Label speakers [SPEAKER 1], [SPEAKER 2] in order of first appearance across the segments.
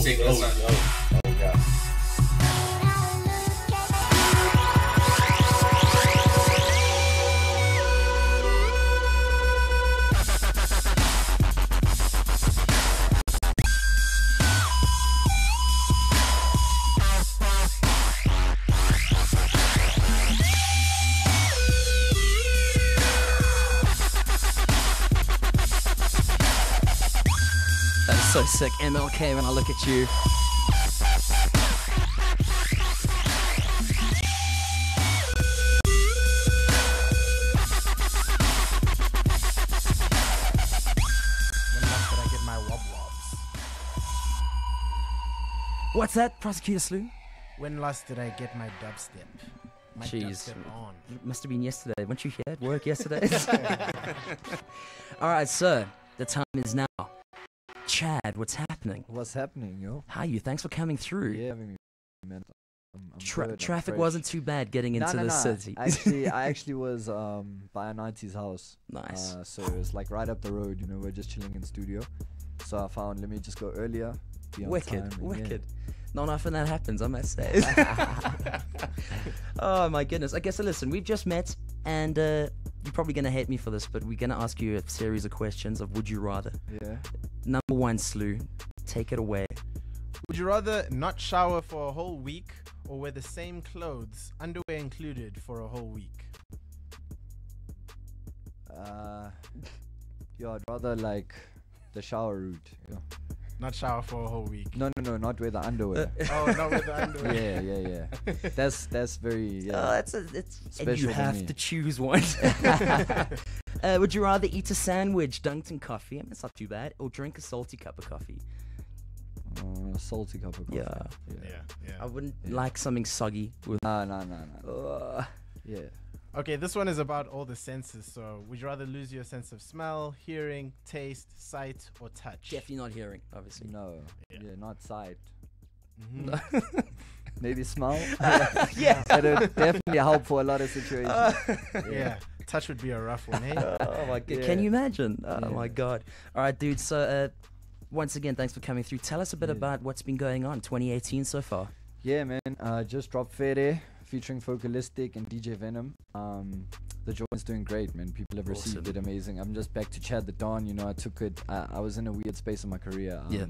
[SPEAKER 1] take this one.
[SPEAKER 2] Oh, yeah.
[SPEAKER 3] So sick, MLK, when I look at you.
[SPEAKER 4] When last did I get my wob-wobs?
[SPEAKER 3] What's that, Prosecutor Slew?
[SPEAKER 4] When last did I get my dubstep? My
[SPEAKER 3] Jeez.
[SPEAKER 4] dubstep on.
[SPEAKER 3] It must have been yesterday. Weren't you here at work yesterday? All right, sir. The time is now. Chad, what's happening?
[SPEAKER 5] What's happening, yo?
[SPEAKER 3] How are you? Thanks for coming through.
[SPEAKER 5] Yeah, I mean, man, I'm good, I'm
[SPEAKER 3] Traffic
[SPEAKER 5] fresh.
[SPEAKER 3] wasn't too bad getting into the city.
[SPEAKER 5] I actually was by a 90s house.
[SPEAKER 3] Nice.
[SPEAKER 5] So it was like right up the road, you know, we're just chilling in studio. So I found, let me just go earlier. Be on time, and
[SPEAKER 3] Wicked. Not often that happens, I must say. Oh my goodness. Okay, so listen, we've just met, and you're probably going to hate me for this, but we're going to ask you a series of questions of would you rather.
[SPEAKER 5] Yeah.
[SPEAKER 3] Number one, Slew, take it away.
[SPEAKER 4] Would you rather not shower for a whole week or wear the same clothes, underwear included, for a whole week?
[SPEAKER 5] Yeah, I'd rather like the shower route. Yeah.
[SPEAKER 4] Not shower for a whole week.
[SPEAKER 5] No, not wear the underwear.
[SPEAKER 4] Oh, not with the underwear.
[SPEAKER 5] yeah. That's very
[SPEAKER 3] It's
[SPEAKER 5] special
[SPEAKER 3] and you
[SPEAKER 5] to
[SPEAKER 3] have
[SPEAKER 5] me.
[SPEAKER 3] to choose one. Would you rather eat a sandwich dunked in coffee, I mean, it's not too bad, or drink a salty cup of coffee?
[SPEAKER 5] salty cup of coffee.
[SPEAKER 3] Yeah. I wouldn't like something soggy with.
[SPEAKER 5] No. Yeah.
[SPEAKER 4] Okay, this one is about all the senses. So, would you rather lose your sense of smell, hearing, taste, sight, or touch?
[SPEAKER 3] Definitely not hearing, obviously.
[SPEAKER 5] No. Yeah, not sight.
[SPEAKER 4] Mhm.
[SPEAKER 5] Maybe smell.
[SPEAKER 3] Yeah.
[SPEAKER 5] It'd definitely help for a lot of situations.
[SPEAKER 4] Yeah, touch would be a rough one, eh?
[SPEAKER 3] Oh my god,
[SPEAKER 5] Yeah.
[SPEAKER 3] can you imagine? Oh
[SPEAKER 5] Yeah.
[SPEAKER 3] my god. All right, dude. So, once again, thanks for coming through. Tell us a bit
[SPEAKER 5] Yeah.
[SPEAKER 3] about what's been going on 2018 so far.
[SPEAKER 5] Yeah, man. Just dropped Fede featuring Focalistic and DJ Venom. The joint's doing great, man. People have received
[SPEAKER 3] Awesome.
[SPEAKER 5] it amazing. I'm just back to Chad the Don. You know, I took it. I was in a weird space in my career.
[SPEAKER 3] Yeah.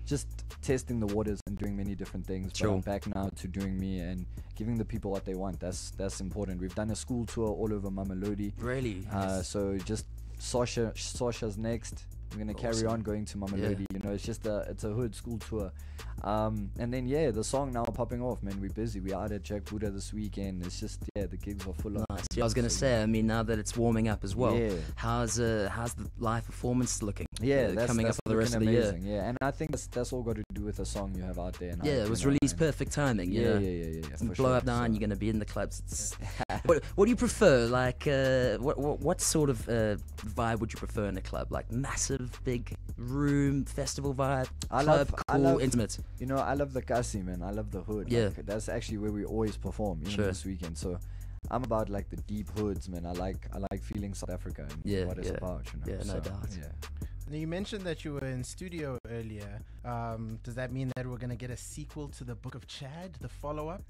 [SPEAKER 5] Just testing the waters and doing many different things.
[SPEAKER 3] Sure.
[SPEAKER 5] But I'm back now to doing me and giving the people what they want. That's important. We've done a school tour all over Mamelodi.
[SPEAKER 3] Really?
[SPEAKER 5] So just Sasha's next. We're gonna carry
[SPEAKER 3] Awesome.
[SPEAKER 5] on going to Mamelodi. You know, it's just it's a hood school tour. And then the song now popping off, man. We're busy. We're out at Jack Buddha this weekend. It's just the gigs are full on.
[SPEAKER 3] Nice. Yeah, I was gonna say. I mean, now that it's warming up as well,
[SPEAKER 5] Yeah.
[SPEAKER 3] how's the live performance looking?
[SPEAKER 5] Yeah, that's
[SPEAKER 3] coming up
[SPEAKER 5] that's
[SPEAKER 3] for the rest of the
[SPEAKER 5] looking
[SPEAKER 3] year.
[SPEAKER 5] amazing. Yeah, and I think that's all got to do with the song you have out there. And how
[SPEAKER 3] Yeah, it was released
[SPEAKER 5] man.
[SPEAKER 3] perfect timing. You know?
[SPEAKER 5] Yeah.
[SPEAKER 3] And
[SPEAKER 5] for
[SPEAKER 3] blow
[SPEAKER 5] sure.
[SPEAKER 3] up now, and
[SPEAKER 5] So-
[SPEAKER 3] you're gonna be in the clubs. What do you prefer? Like, what sort of vibe would you prefer in a club? Like massive, big room, festival vibe,
[SPEAKER 5] I
[SPEAKER 3] club,
[SPEAKER 5] love- I
[SPEAKER 3] cool,
[SPEAKER 5] love-
[SPEAKER 3] intimate.
[SPEAKER 5] You know, I love the Kasi, man. I love the hood.
[SPEAKER 3] Yeah.
[SPEAKER 5] Like, that's actually where we always perform, even
[SPEAKER 3] Sure.
[SPEAKER 5] this weekend. So I'm about like the deep hoods, man. I like feeling South Africa and
[SPEAKER 3] Yeah,
[SPEAKER 5] what it's
[SPEAKER 3] yeah.
[SPEAKER 5] about, you know.
[SPEAKER 3] Yeah, no
[SPEAKER 5] So,
[SPEAKER 3] doubt.
[SPEAKER 5] Yeah.
[SPEAKER 4] Now, you mentioned that you were in studio earlier. Does that mean that we're going to get a sequel to the Book of Chad, the follow-up?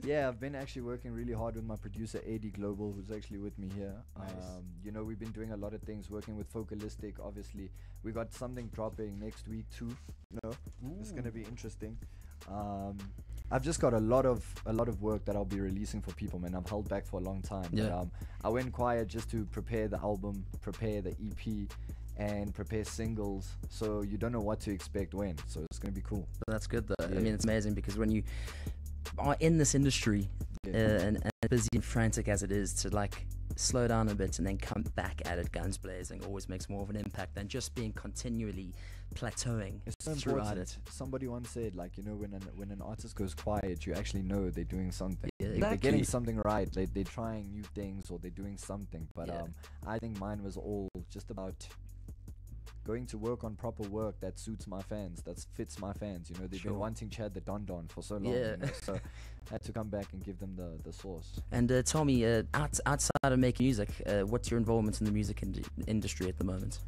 [SPEAKER 5] Yeah, I've been actually working really hard with my producer AD Global, who's actually with me here.
[SPEAKER 4] Nice.
[SPEAKER 5] You know, we've been doing a lot of things, working with Focalistic. Obviously, we got something dropping next week too. You know, it's gonna be interesting. I've just got a lot of work that I'll be releasing for people, man. I've held back for a long time.
[SPEAKER 3] Yeah.
[SPEAKER 5] But, I went quiet just to prepare the album, prepare the EP, and prepare singles. So you don't know what to expect when. So it's gonna be cool.
[SPEAKER 3] That's good though. I
[SPEAKER 5] Yeah.
[SPEAKER 3] mean, it's amazing because when you are in this industry
[SPEAKER 5] Yeah.
[SPEAKER 3] and busy and frantic as it is, to like slow down a bit and then come back at it guns blazing always makes more of an impact than just being continually plateauing
[SPEAKER 5] It's so
[SPEAKER 3] throughout
[SPEAKER 5] important.
[SPEAKER 3] it.
[SPEAKER 5] Somebody once said, like, you know, when an artist goes quiet, you actually know they're doing something.
[SPEAKER 3] Yeah,
[SPEAKER 5] They're
[SPEAKER 3] exactly.
[SPEAKER 5] getting something right. They're trying new things or they're doing something. But
[SPEAKER 3] Yeah.
[SPEAKER 5] I think mine was all just about going to work on proper work that suits my fans, that fits my fans. You know, they've
[SPEAKER 3] Sure.
[SPEAKER 5] been wanting Chad the Don Don for so long.
[SPEAKER 3] Yeah.
[SPEAKER 5] You know, so I had to come back and give them the sauce.
[SPEAKER 3] And tell me, outside of making music, what's your involvement in the music industry at the moment?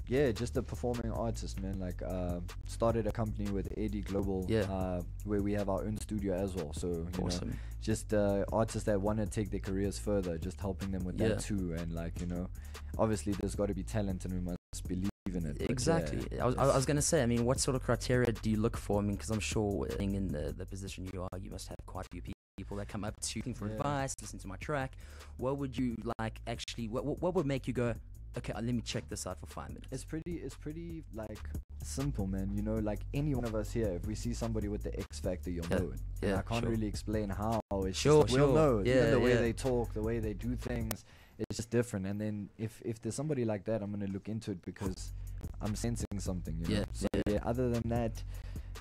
[SPEAKER 5] Yeah, just a performing artist, man. Like, started a company with AD Global,
[SPEAKER 3] Yeah.
[SPEAKER 5] where we have our own studio as well. So, you know,
[SPEAKER 3] Awesome.
[SPEAKER 5] just artists that want to take their careers further, just helping them with
[SPEAKER 3] Yeah.
[SPEAKER 5] that too. And like, you know, obviously there's got to be talent and we must believe in it. but
[SPEAKER 3] Exactly.
[SPEAKER 5] yeah,
[SPEAKER 3] I was going to say, I mean, what sort of criteria do you look for? I mean, because I'm sure being in the position you are, you must have quite a few people that come up to you looking for
[SPEAKER 5] Yeah.
[SPEAKER 3] advice, listen to my track. What would you like actually, what would make you go, okay, let me check this out for 5 minutes?
[SPEAKER 5] It's pretty like simple, man. You know, like any one of us here, if we see somebody with the X factor, you'll
[SPEAKER 3] Yeah.
[SPEAKER 5] know it. And
[SPEAKER 3] Yeah,
[SPEAKER 5] I can't
[SPEAKER 3] sure.
[SPEAKER 5] really explain how. It's
[SPEAKER 3] Sure,
[SPEAKER 5] just, we'll
[SPEAKER 3] sure.
[SPEAKER 5] know.
[SPEAKER 3] Yeah,
[SPEAKER 5] Even the way
[SPEAKER 3] yeah.
[SPEAKER 5] they talk, the way they do things, it's just different. And then if there's somebody like that, I'm gonna look into it because I'm sensing something. You know?
[SPEAKER 3] Yeah,
[SPEAKER 5] So yeah. Other than that,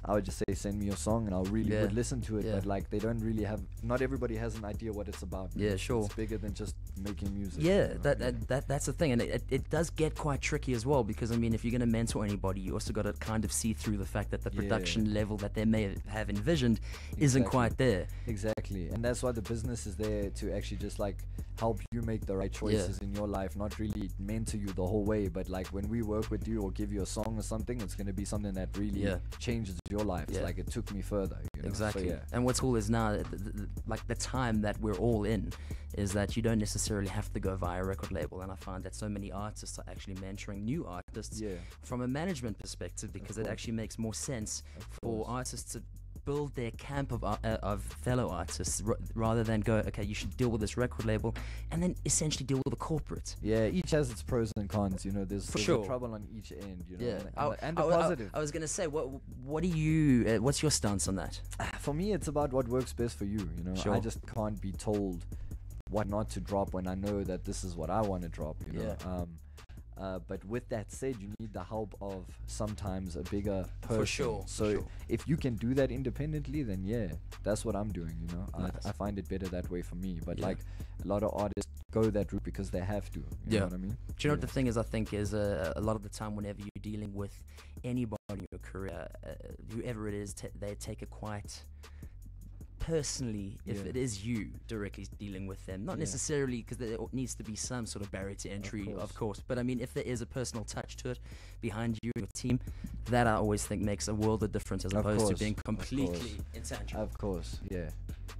[SPEAKER 5] I would just say send me your song and I'll really
[SPEAKER 3] Yeah,
[SPEAKER 5] would listen to it.
[SPEAKER 3] yeah.
[SPEAKER 5] But like they don't really have. Not everybody has an idea what it's about. man.
[SPEAKER 3] Yeah, sure.
[SPEAKER 5] It's bigger than just making music.
[SPEAKER 3] Yeah,
[SPEAKER 5] you know?
[SPEAKER 3] that's the thing, and it does get quite tricky as well, because I mean, if you're going to mentor anybody, you also got to kind of see through the fact that the
[SPEAKER 5] Yeah.
[SPEAKER 3] production level that they may have envisioned isn't
[SPEAKER 5] Exactly.
[SPEAKER 3] quite there.
[SPEAKER 5] Exactly, and that's why the business is there to actually just like help you make the right choices in your life, not really mentor you the whole way, but like when we work with you or give you a song or something, it's going to be something that really
[SPEAKER 3] Yeah.
[SPEAKER 5] changes your life. It's
[SPEAKER 3] Yeah.
[SPEAKER 5] like it took me further. You know?
[SPEAKER 3] Exactly.
[SPEAKER 5] So, yeah.
[SPEAKER 3] And what's cool is now, like the time that we're all in, is that you don't necessarily have to go via a record label. And I find that so many artists are actually mentoring new artists
[SPEAKER 5] Yeah.
[SPEAKER 3] from a management perspective, because it
[SPEAKER 5] course.
[SPEAKER 3] actually makes more sense
[SPEAKER 5] Of
[SPEAKER 3] for
[SPEAKER 5] course.
[SPEAKER 3] artists to build their camp of fellow artists rather than go, okay, you should deal with this record label and then essentially deal with the corporate.
[SPEAKER 5] Yeah, each has its pros and cons. You know, there's
[SPEAKER 3] sure.
[SPEAKER 5] a trouble on each end. You know,
[SPEAKER 3] Yeah,
[SPEAKER 5] and the positive.
[SPEAKER 3] I was gonna say, what do you? What's your stance on that?
[SPEAKER 5] For me, it's about what works best for you. You know,
[SPEAKER 3] Sure.
[SPEAKER 5] I just can't be told what not to drop when I know that this is what I want to drop. You know.
[SPEAKER 3] Yeah.
[SPEAKER 5] But with that said, you need the help of sometimes a bigger person.
[SPEAKER 3] For sure,
[SPEAKER 5] So
[SPEAKER 3] for sure.
[SPEAKER 5] if you can do that independently, then yeah, that's what I'm doing. You know,
[SPEAKER 3] Nice.
[SPEAKER 5] I find it better that way for me. But
[SPEAKER 3] Yeah.
[SPEAKER 5] like a lot of artists go that route because they have to. You
[SPEAKER 3] Yeah.
[SPEAKER 5] know what I mean?
[SPEAKER 3] Do you know what the thing is? I think is a lot of the time, whenever you're dealing with anybody in your career, whoever it is, they take it quite personally if
[SPEAKER 5] Yeah.
[SPEAKER 3] it is you directly dealing with them. Not
[SPEAKER 5] Yeah.
[SPEAKER 3] necessarily, because there needs to be some sort of barrier to entry, of course. But I mean, if there is a personal touch to it behind you and your team, that I always think makes a world of difference, as
[SPEAKER 5] Of
[SPEAKER 3] opposed to
[SPEAKER 5] course,
[SPEAKER 3] being
[SPEAKER 5] of
[SPEAKER 3] completely
[SPEAKER 5] course.
[SPEAKER 3] intangible.
[SPEAKER 5] Of course, yeah.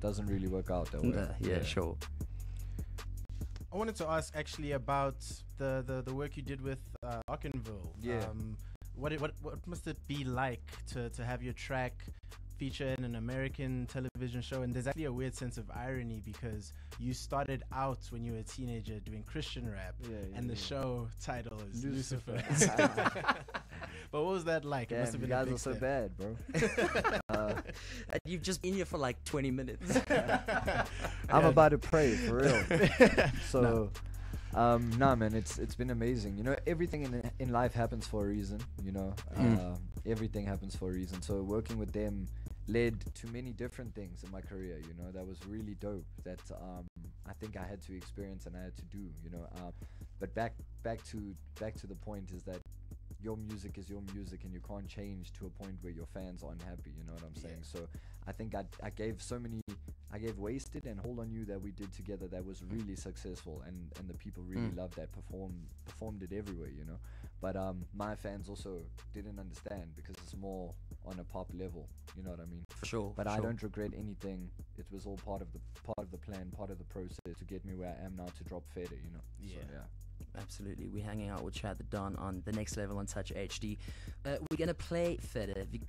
[SPEAKER 5] Doesn't really work out that way.
[SPEAKER 3] Yeah, sure.
[SPEAKER 4] I wanted to ask actually about the work you did with Ockenville.
[SPEAKER 5] Yeah.
[SPEAKER 4] What must it be like to have your track feature in an American television show? And there's actually a weird sense of irony because you started out when you were a teenager doing Christian rap, and the show title is Lucifer. But what was that like? It
[SPEAKER 5] Damn,
[SPEAKER 4] must have
[SPEAKER 5] you
[SPEAKER 4] been a
[SPEAKER 5] guys
[SPEAKER 4] big
[SPEAKER 5] are so
[SPEAKER 4] step.
[SPEAKER 5] bad, bro.
[SPEAKER 3] And you've just been here for like 20 minutes.
[SPEAKER 5] I'm about to pray for real. So, nah, man, it's been amazing. You know, everything in life happens for a reason. You know, everything happens for a reason. So working with them led to many different things in my career. You know, that was really dope. That I think I had to experience and I had to do. You know, but back to the point is that your music is your music and you can't change to a point where your fans aren't happy. You know what I'm saying? So I think I gave Wasted and Hold On You that we did together that was really successful, and the people really loved that, performed it everywhere, you know. But my fans also didn't understand because it's more on a pop level, you know what I mean?
[SPEAKER 3] For sure.
[SPEAKER 5] But
[SPEAKER 3] for
[SPEAKER 5] I
[SPEAKER 3] sure.
[SPEAKER 5] don't regret anything. It was all part of the plan, part of the process to get me where I am now, to drop Feder, you know.
[SPEAKER 4] Yeah.
[SPEAKER 5] So, yeah.
[SPEAKER 3] Absolutely. We're hanging out with Chad the Don on The Next Level on Touch HD. We're going to play Feder. Have you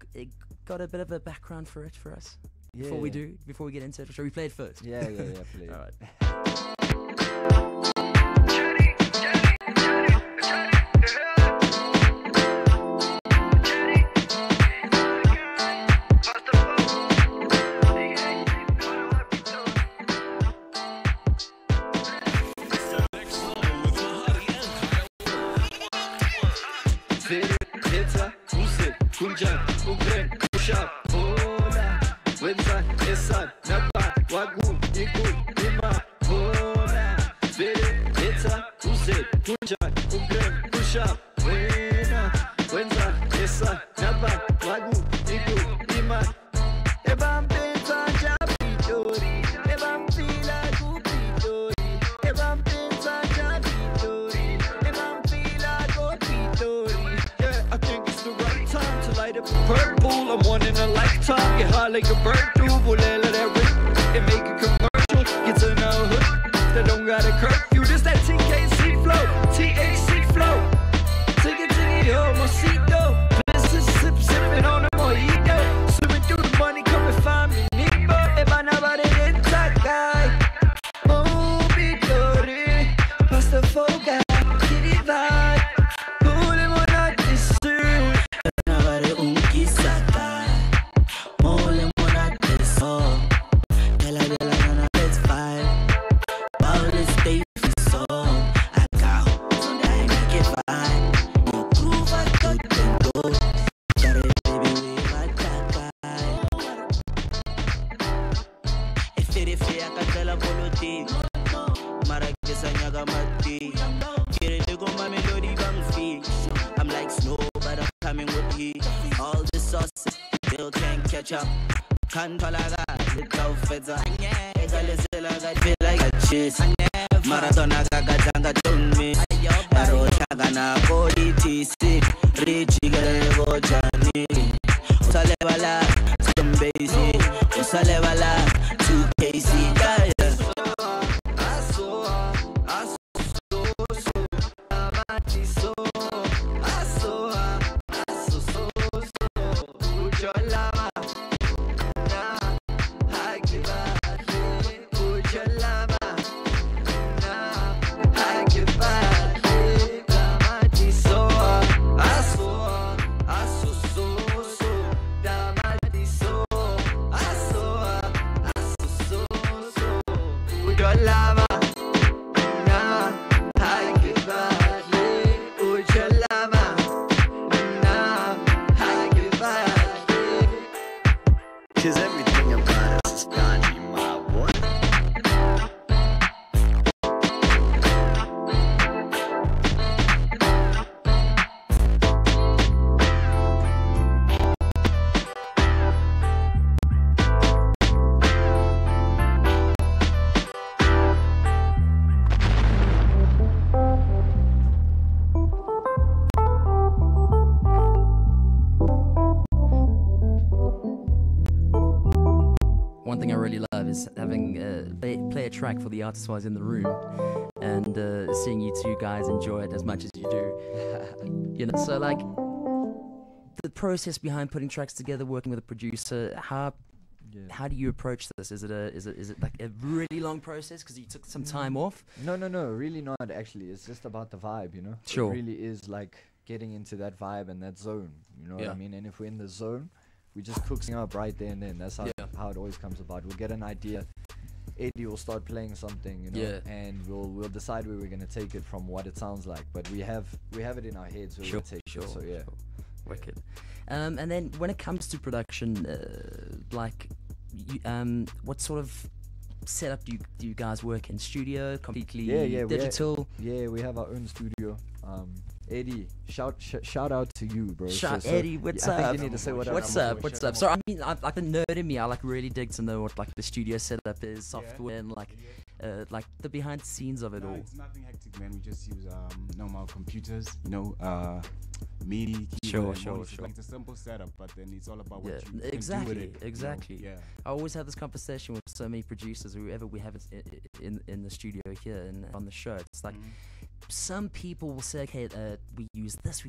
[SPEAKER 3] got a bit of a background for it for us? Before we get into it, shall we play it first?
[SPEAKER 5] Yeah, play.
[SPEAKER 3] All right.
[SPEAKER 1] Heta, Use, Kunja, Ukren, Kusha, Hola, Website, Esad, Napa, Wagu, Iku, Ima, Hola, Heta, Use, Kunja, Ukren, Kusha, I'm wanting a lifetime. Get high like a bird do. Bullet that rip and make a commercial. Get to know hood that don't got a curfew. Just that TKC flow, THC flow. Take it to the Mosito. Business sipping on a mojito. Swimming through the money, come and find me. Nico, if I never did that guy. Oh, Victory, Pasta Foga, Kitty Vibe. Pulling one out this suit.
[SPEAKER 2] Navare unki saka, mole mona teso. Bella bella nana let's vibe. All this day for so. I got I make it fine. No groove I got to go. Got it baby we like that guy. If it is fair, I can tell a politi. Mara nyaga mati. Get it to go my melody bang fee. I'm like snow, but I'm coming with heat. All the sauces still can't catch up. Can't palaga, little fedza. I feel like a cheese. Maratona gaga don't me. Aro chagana body TC. Rich go Johnny. Usalebala, some basic. Usalebala, 2KC.
[SPEAKER 1] Cause everything about us is kanji, my boy.
[SPEAKER 3] One thing I really love is having play a track for the artists while I was in the room, and seeing you two guys enjoy it as much as you do. You know, so like the process behind putting tracks together, working with a producer, how do you approach this? Is it like a really long process because you took some time off?
[SPEAKER 5] No, really not actually. It's just about the vibe, you know?
[SPEAKER 3] Sure.
[SPEAKER 5] It really is like getting into that vibe and that zone, you know what I mean? And if we're in the zone, we just cook something up right there and then. That's how it always comes about. We'll get an idea. Eddie will start playing something, you know, and we'll decide where we're gonna take it from what it sounds like. But we have it in our heads where we'll take it. So yeah.
[SPEAKER 3] Wicked. And then when it comes to production, like, what sort of setup do you guys work in? Studio, completely digital?
[SPEAKER 5] We have our own studio. Eddie, shout out to you, bro.
[SPEAKER 3] Eddie, what's up?
[SPEAKER 5] I think you need to say
[SPEAKER 3] what's up? So I mean, like the nerd in me, I like really dig to know what like the studio setup is, software, and like the behind the scenes of it all.
[SPEAKER 6] It's nothing hectic, man. We just use normal computers, you know, MIDI.
[SPEAKER 3] Sure.
[SPEAKER 6] Like, it's a simple setup, but then it's all about what you can do
[SPEAKER 3] exactly.
[SPEAKER 6] with it.
[SPEAKER 3] Exactly.
[SPEAKER 6] You know?
[SPEAKER 3] I always have this conversation with so many producers, whoever we have in the studio here and on the show. It's like some people will say, okay, we use this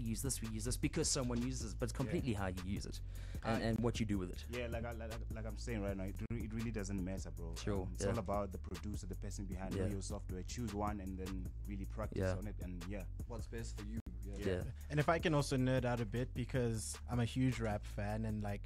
[SPEAKER 3] because someone uses it, but it's completely how you use it and what you do with it.
[SPEAKER 6] Yeah, like I'm saying right now, it really doesn't matter, bro.
[SPEAKER 3] Sure.
[SPEAKER 6] It's all about the producer, the person behind your software. Choose one and then really practice on it, and
[SPEAKER 5] what's best for you.
[SPEAKER 4] And if I can also nerd out a bit, because I'm a huge rap fan, and like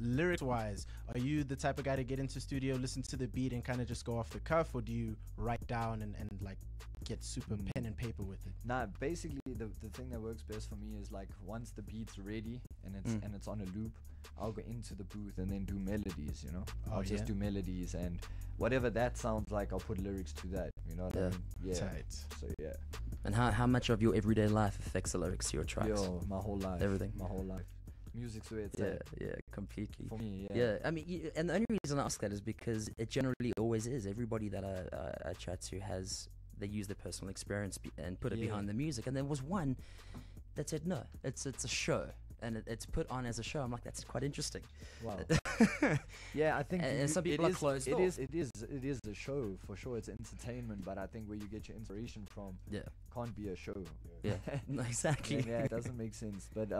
[SPEAKER 4] lyrics wise, are you the type of guy to get into studio, listen to the beat and kind of just go off the cuff, or do you write down and like get super pen and paper with it?
[SPEAKER 5] Nah, basically the thing that works best for me is like once the beat's ready and it's on a loop, I'll go into the booth and then do melodies, you know. I'll just do melodies, and whatever that sounds like, I'll put lyrics to that, you know what I mean? Yeah.
[SPEAKER 4] Tight.
[SPEAKER 5] So yeah.
[SPEAKER 3] And how much of your everyday life affects the lyrics to your tracks?
[SPEAKER 5] Yo, my whole life.
[SPEAKER 3] Everything.
[SPEAKER 5] My whole life. Music's where it's at.
[SPEAKER 3] Yeah, completely.
[SPEAKER 5] For me,
[SPEAKER 3] I mean, and the only reason I ask that is because it generally always is. Everybody that I chat to they use their personal experience and put it behind the music. And there was one that said, no, it's a show. and it's put on as a show. I'm like, that's quite interesting.
[SPEAKER 5] Wow. Yeah, I think
[SPEAKER 3] And some people are closed
[SPEAKER 5] it
[SPEAKER 3] off.
[SPEAKER 5] is a show for sure. It's entertainment, but I think where you get your inspiration from can't be a show.
[SPEAKER 3] Yeah, no, exactly.
[SPEAKER 5] Yeah, it doesn't make sense. But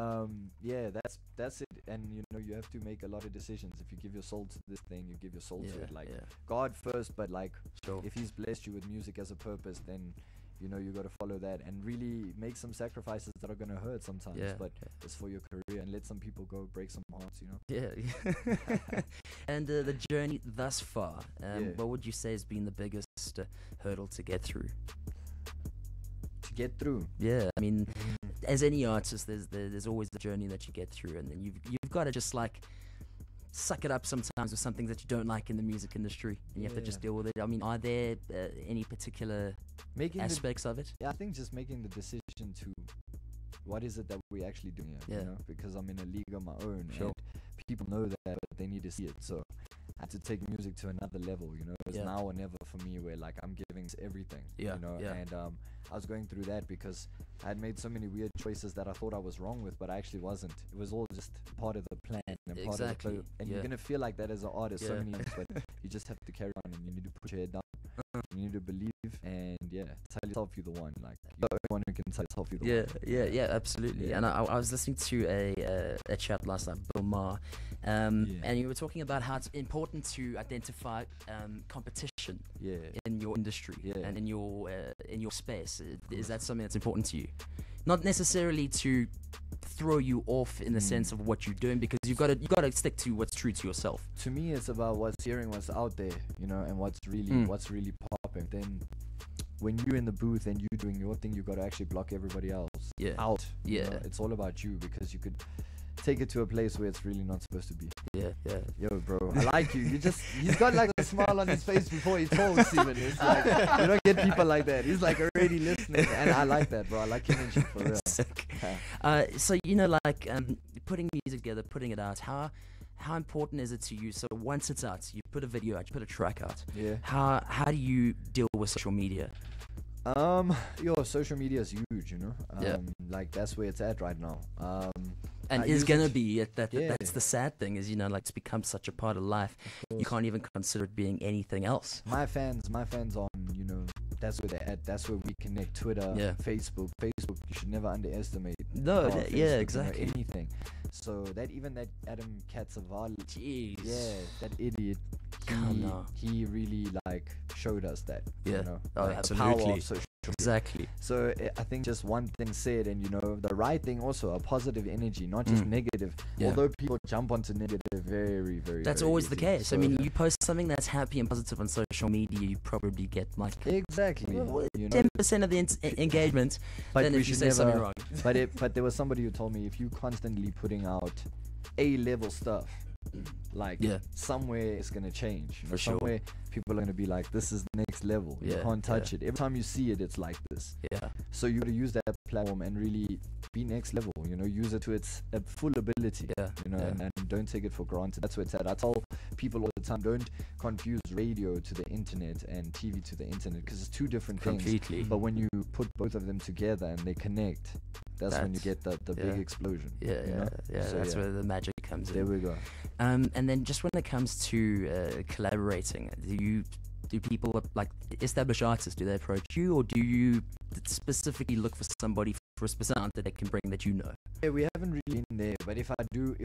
[SPEAKER 5] yeah, that's it. And you know, you have to make a lot of decisions. If you give your soul to this thing, you give your soul to it. Like God first, but like if He's blessed you with music as a purpose, then you know you got to follow that and really make some sacrifices that are gonna hurt sometimes. But it's for your career, and let some people go, break some hearts. You know.
[SPEAKER 3] Yeah. And the journey thus far, what would you say has been the biggest hurdle to get through?
[SPEAKER 5] To get through.
[SPEAKER 3] Yeah, I mean, as any artist, there's always the journey that you get through, and then you've got to just like suck it up sometimes with some things that you don't like in the music industry, and you have to just deal with it. I mean, are there any particular aspects of it?
[SPEAKER 5] Yeah, I think just making the decision to what is it that we actually do here, you know, because I'm in a league of my own, and people know that, but they need to see it. So I had to take music to another level, you know. It's now or never for me, where like I'm giving everything, you know. And I was going through that because I had made so many weird choices that I thought I was wrong with, but I actually wasn't. It was all just part of the plan and part of the flow. And you're gonna feel like that as an artist so many times, but you just have to carry on, and you need to put your head down. You need to believe, and tell yourself you're the one. Like you're the only one who can tell yourself you're the one. Yeah,
[SPEAKER 3] absolutely. And I was listening to a chat last night, Bill Maher, and you were talking about how it's important to identify competition in your industry and in your space. Is that something that's important to you? Not necessarily to throw you off in the sense of what you're doing, because you got to stick to what's true to yourself.
[SPEAKER 5] To me, it's about what's out there, you know, and what's really popping. Then when you're in the booth and you're doing your thing, you got to actually block everybody else out. You know? It's all about you, because you could take it to a place where it's really not supposed to be. Yo, bro, I like you. He's got like a smile on his face before he talks even. It's like, you don't get people like that. He's like already listening, and I like that, bro. I like your energy for real.
[SPEAKER 3] So, you know, like putting music together, putting it out, how important is it to you? So once it's out, you put a video out, you put a track out. How do you deal with social media?
[SPEAKER 5] Social media is huge, you know. Like that's where it's at right now.
[SPEAKER 3] And it's gonna be that's the sad thing, is, you know, like it's become such a part of life. You can't even consider it being anything else.
[SPEAKER 5] My fans on, you know, that's where they're at. That's where we connect. Twitter, Facebook, you should never underestimate.
[SPEAKER 3] No,
[SPEAKER 5] Facebook,
[SPEAKER 3] exactly.
[SPEAKER 5] You know, anything. So that Adam Katzavala, that idiot, he really like showed us that. You know,
[SPEAKER 3] absolutely.
[SPEAKER 5] The power of social
[SPEAKER 3] Exactly.
[SPEAKER 5] So I think just one thing said, and you know, the right thing also, a positive energy, not just negative. Although people jump onto negative very, very.
[SPEAKER 3] That's
[SPEAKER 5] very
[SPEAKER 3] always
[SPEAKER 5] easy.
[SPEAKER 3] the case.
[SPEAKER 5] So
[SPEAKER 3] I mean, you post something that's happy and positive on social media, you probably get like 10% of the engagement.
[SPEAKER 5] But
[SPEAKER 3] then
[SPEAKER 5] we
[SPEAKER 3] if you
[SPEAKER 5] should
[SPEAKER 3] say
[SPEAKER 5] never,
[SPEAKER 3] something wrong.
[SPEAKER 5] but there was somebody who told me, if you constantly putting out A-level stuff, like somewhere it's gonna change. You know, somewhere people are gonna be like, this is next level. You can't touch it. Every time you see it, it's like this. So you gotta use that platform and really be next level. You know, use it to its full ability. You know, and don't take it for granted. That's where it's at. I tell people all the time, don't confuse radio to the internet and TV to the internet, because it's two different things. But when you put both of them together and they connect, that's when you get the big explosion. You know? So
[SPEAKER 3] that's where the magic comes in.
[SPEAKER 5] There we go.
[SPEAKER 3] And then just when it comes to collaborating, do people like established artists, do they approach you, or do you specifically look for somebody for a specific sound that they can bring that you know?
[SPEAKER 5] Yeah, we haven't really been there, but if I do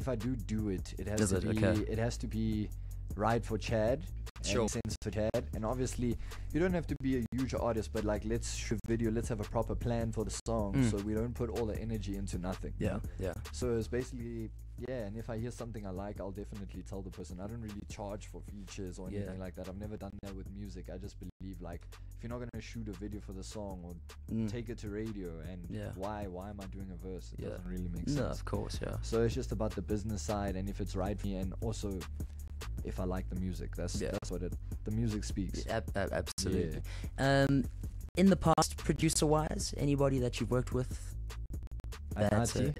[SPEAKER 5] it, it has to be right for Chad. Sure. Sense for Chad, and obviously you don't have to be a huge artist, but like, let's shoot video, let's have a proper plan for the song, so we don't put all the energy into nothing. So it's basically and if I hear something I like, I'll definitely tell the person. I don't really charge for features or anything like that. I've never done that with music. I just believe, like, if you're not gonna shoot a video for the song or take it to radio, and why am I doing a verse? It doesn't really make sense.
[SPEAKER 3] No, of course.
[SPEAKER 5] So it's just about the business side, and if it's right for me, and also if I like the music. That's what the music speaks.
[SPEAKER 3] Absolutely. In the past, producer wise, anybody that you've worked with
[SPEAKER 5] Anati?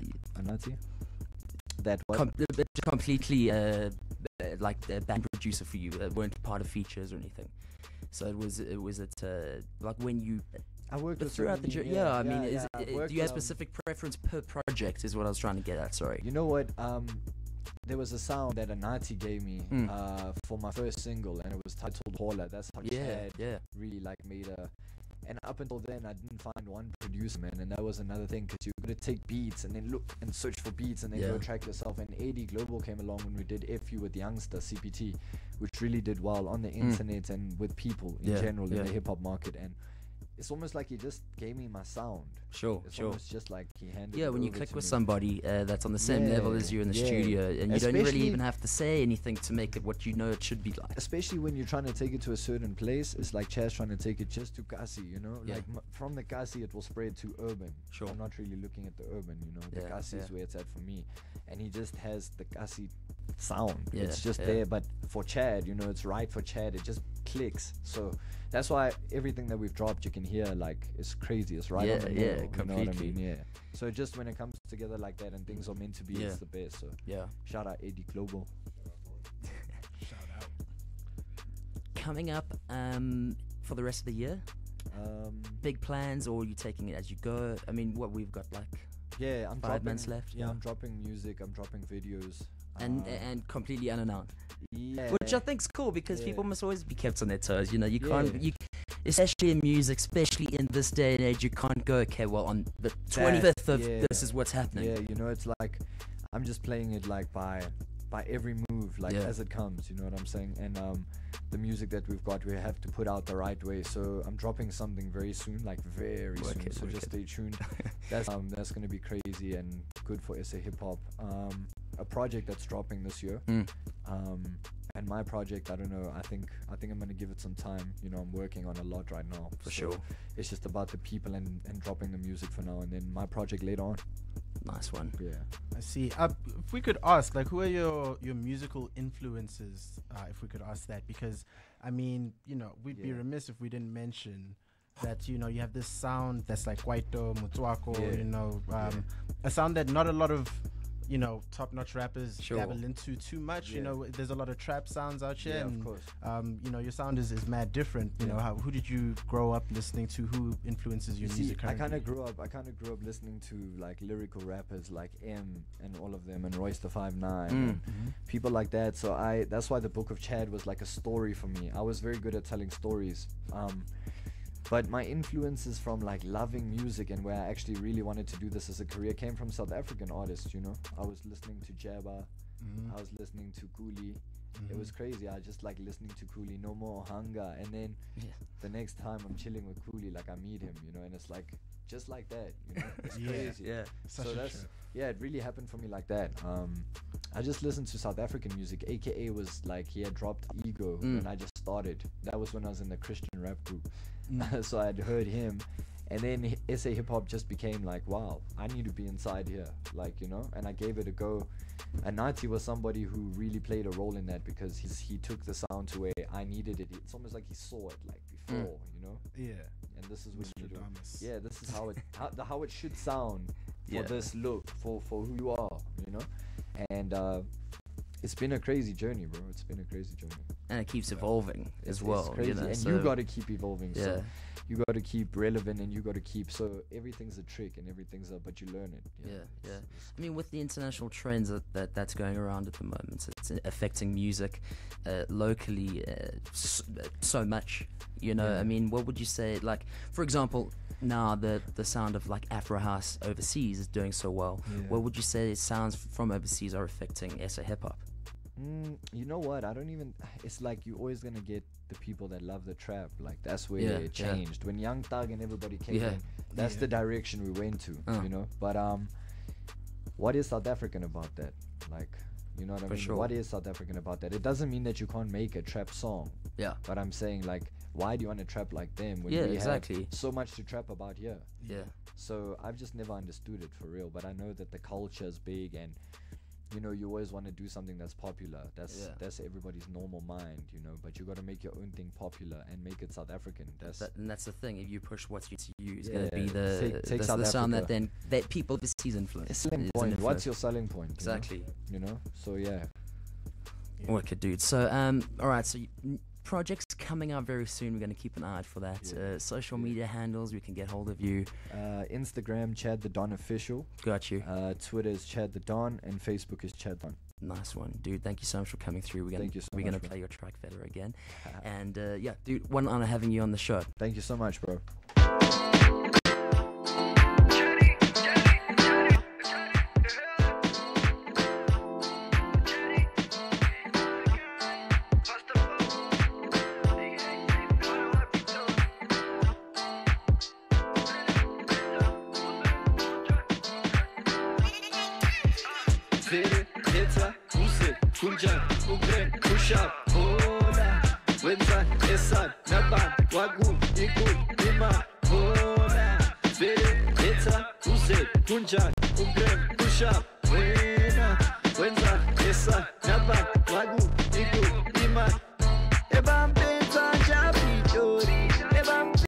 [SPEAKER 5] That what?
[SPEAKER 3] Completely like a band producer for you, weren't part of features or anything. So it was like when you
[SPEAKER 5] I worked
[SPEAKER 3] But
[SPEAKER 5] with so
[SPEAKER 3] throughout the
[SPEAKER 5] many,
[SPEAKER 3] I mean,
[SPEAKER 5] I've
[SPEAKER 3] do
[SPEAKER 5] worked,
[SPEAKER 3] you have specific preference per project? Is what I was trying to get at. Sorry.
[SPEAKER 5] You know what? There was a sound that Anati gave me for my first single, and it was titled Hola. That's how Chad really like made a. And up until then, I didn't find one producer, man, and that was another thing, because you got to take beats and then look and search for beats and then go track yourself. And AD Global came along when we did FU with Youngster CPT, which really did well on the internet and with people in general in the hip hop market. And it's almost like he just gave me my sound. It's almost just like he handed it
[SPEAKER 3] when you
[SPEAKER 5] over
[SPEAKER 3] click
[SPEAKER 5] to
[SPEAKER 3] with
[SPEAKER 5] me.
[SPEAKER 3] somebody that's on the same level as you in the studio, and you don't really even have to say anything to make it what you know it should be like.
[SPEAKER 5] Especially when you're trying to take it to a certain place, it's like Chaz trying to take it just to Kasi, you know? Like from the Kasi it will spread to urban. I'm not really looking at the urban, you know? The Kasi is where it's at for me. And he just has the Kasi sound. It's just there, but for Chad, you know, it's right for Chad. It just clicks. So that's why everything that we've dropped, you can hear, like, it's crazy. It's right on the nail,
[SPEAKER 3] completely.
[SPEAKER 5] you know what I mean? So just when it comes together like that and things are meant to be, it's the best. So shout out AD Global.
[SPEAKER 4] Shout out.
[SPEAKER 3] Coming up for the rest of the year, big plans, or are you taking it as you go? I mean, what we've got, like,
[SPEAKER 5] I'm
[SPEAKER 3] 5 months left.
[SPEAKER 5] I'm dropping music. I'm dropping videos.
[SPEAKER 3] And completely unannounced.
[SPEAKER 5] Which
[SPEAKER 3] I think's cool, because people must always be kept on their toes. You know, you can't, especially in music, especially in this day and age, you can't go, okay, well, on the 25th of this is what's happening.
[SPEAKER 5] Yeah, you know, it's like I'm just playing it like by every move, like as it comes. You know what I'm saying? And the music that we've got, we have to put out the right way. So I'm dropping something very soon, like very soon. So just stay tuned. That's gonna be crazy and good for SA hip hop. A project that's dropping this year. And my project, I don't know, I think I'm gonna give it some time. You know, I'm working on a lot right now.
[SPEAKER 3] For sure.
[SPEAKER 5] It's just about the people and dropping the music for now, and then my project later on.
[SPEAKER 3] Nice one.
[SPEAKER 5] Yeah.
[SPEAKER 4] I see. If we could ask, like, who are your musical influences? If we could ask that, because I mean, you know, we'd be remiss if we didn't mention that, you know, you have this sound that's like Kwaito, Mutswako, you know, a sound that not a lot of, you know, top-notch rappers dabble into too much. You know, there's a lot of trap sounds out here, and
[SPEAKER 5] of course.
[SPEAKER 4] you know, your sound is mad different. You know, who did you grow up listening to? Who influences your music currently?
[SPEAKER 5] I kind of grew up listening to like lyrical rappers like M and all of them, and Royce the 5'9", and people like that. So that's why the Book of Chad was like a story for me. I was very good at telling stories. But my influences from like loving music and where I actually really wanted to do this as a career came from South African artists, you know. I was listening to Jabba, I was listening to Kuli. It was crazy. I just like listening to Kuli, No More Hunger, and then the next time I'm chilling with Kuli, like I meet him, you know, and it's like just like that, you know. It's crazy. So that's it really happened for me like that. I just listened to South African music. AKA was like, he had dropped Ego when I just started. That was when I was in the Christian rap group. So I'd heard him, and then SA hip hop just became like, wow, I need to be inside here, like, you know. And I gave it a go. And Nati was somebody who really played a role in that, because he took the sound to where I needed it. It's almost like he saw it like before, you know. And this is what you do. This is how it should sound for this look, for who you are, you know. And it's been a crazy journey, bro. It's been a crazy journey.
[SPEAKER 3] And it keeps evolving as well.
[SPEAKER 5] It's crazy.
[SPEAKER 3] You know,
[SPEAKER 5] and
[SPEAKER 3] so
[SPEAKER 5] you got to keep evolving. So you got to keep relevant, and you got to keep. So everything's a trick, and everything's but you learn it.
[SPEAKER 3] I mean, with the international trends that's going around at the moment, it's affecting music locally so much. You know, I mean, what would you say? Like, for example, now the sound of like Afro House overseas is doing so well. What would you say sounds from overseas are affecting SA hip hop?
[SPEAKER 5] You know what? I don't even. It's like you're always gonna get the people that love the trap. Like that's where it changed when Young Thug and everybody came in. That's the direction we went to. You know. But what is South African about that? Like, you know what I mean?
[SPEAKER 3] Sure.
[SPEAKER 5] What is South African about that? It doesn't mean that you can't make a trap song. But I'm saying, like, why do you want to trap like them when we have so much to trap about here? So I've just never understood it for real. But I know that the culture is big, and you know, you always want to do something that's popular. That's everybody's normal mind, you know. But you got to make your own thing popular and make it South African.
[SPEAKER 3] And that's the thing. If you push what's to you, it's going to be the sound that people overseas influence.
[SPEAKER 5] Selling point. What's your selling point?
[SPEAKER 3] Exactly.
[SPEAKER 5] You know. So
[SPEAKER 3] Wicked, dude. So all right. So projects coming out very soon. We're going to keep an eye out for that. Social media handles, we can get hold of you.
[SPEAKER 5] Instagram, Chad the Don Official.
[SPEAKER 3] Got you.
[SPEAKER 5] Twitter is Chad the Don, and Facebook is Chad Don.
[SPEAKER 3] Nice one, dude. Thank you so much for coming through. We're gonna play your track Feather again. And yeah, dude, one honor having you on the show.
[SPEAKER 5] Thank you so much, bro.
[SPEAKER 1] Kunja, Ukren, Kushab, Hola, Wenzan, Esan, Naban, Wagu, Iku, Ima, Hola, Vere, Eta, Use, Kunja, Ukren, Kushab.